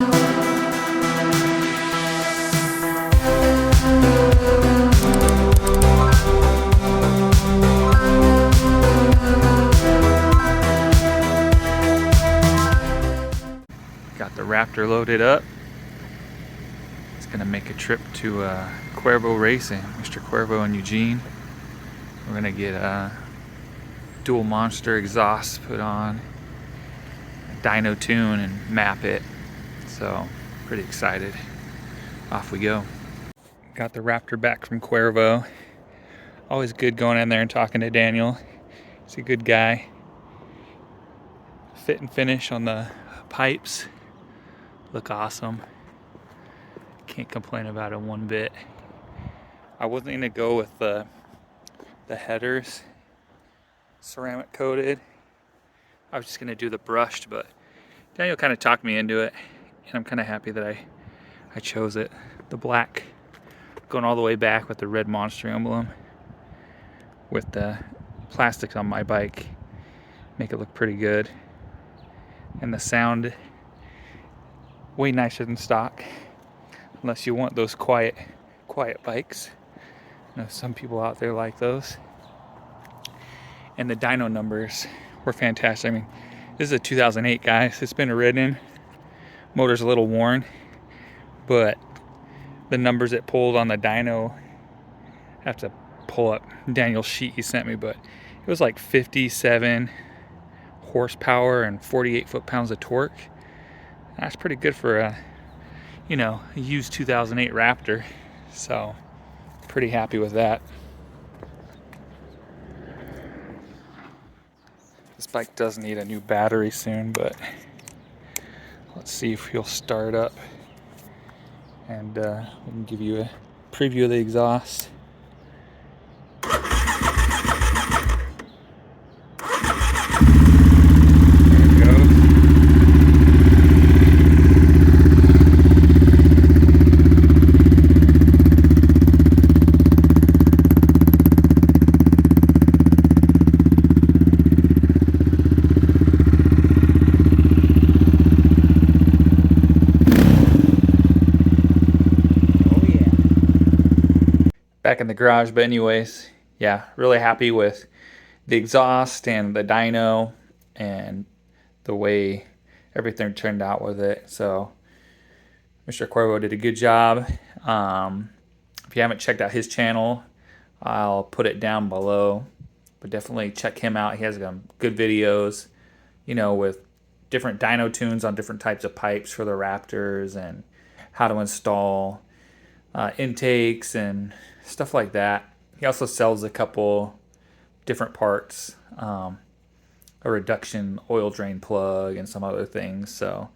Got the Raptor loaded up. It's gonna make a trip to Cuervo Racing, Mr. Cuervo in Eugene. We're gonna get a dual monster exhaust put on, a dyno tune, and map it. So pretty excited. Off we go. Got the Raptor back from Cuervo. Always good going in there and talking to Daniel. He's a good guy. Fit and finish on the pipes look awesome. Can't complain about it one bit. I wasn't gonna go with the headers ceramic coated. I was just gonna do the brushed, but Daniel kind of talked me into it, and I'm kind of happy that I chose it. The black going all the way back with the red monster emblem with the plastics on my bike make it look pretty good, and the sound way nicer than stock, unless you want those quiet bikes. I know some people out there like those. And the dyno numbers were fantastic. I mean, this is a 2008, guys. It's been ridden. Motor's a little worn, but the numbers it pulled on the dyno, I have to pull up Daniel's sheet he sent me, but it was like 57 horsepower and 48 foot-pounds of torque. That's pretty good for a used 2008 Raptor. So pretty happy with that. This bike does need a new battery soon, but let's see if he'll start up, and we can give you a preview of the exhaust. Back in the garage, but anyways, yeah, really happy with the exhaust and the dyno and the way everything turned out with it. So Mr. Cuervo did a good job. If you haven't checked out his channel, I'll put it down below, but definitely check him out. He has good videos, with different dyno tunes on different types of pipes for the Raptors, and how to install intakes and stuff like that. He also sells a couple different parts, a reduction oil drain plug and some other things. So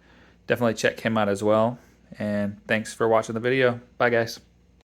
definitely check him out as well. And thanks for watching the video. Bye, guys.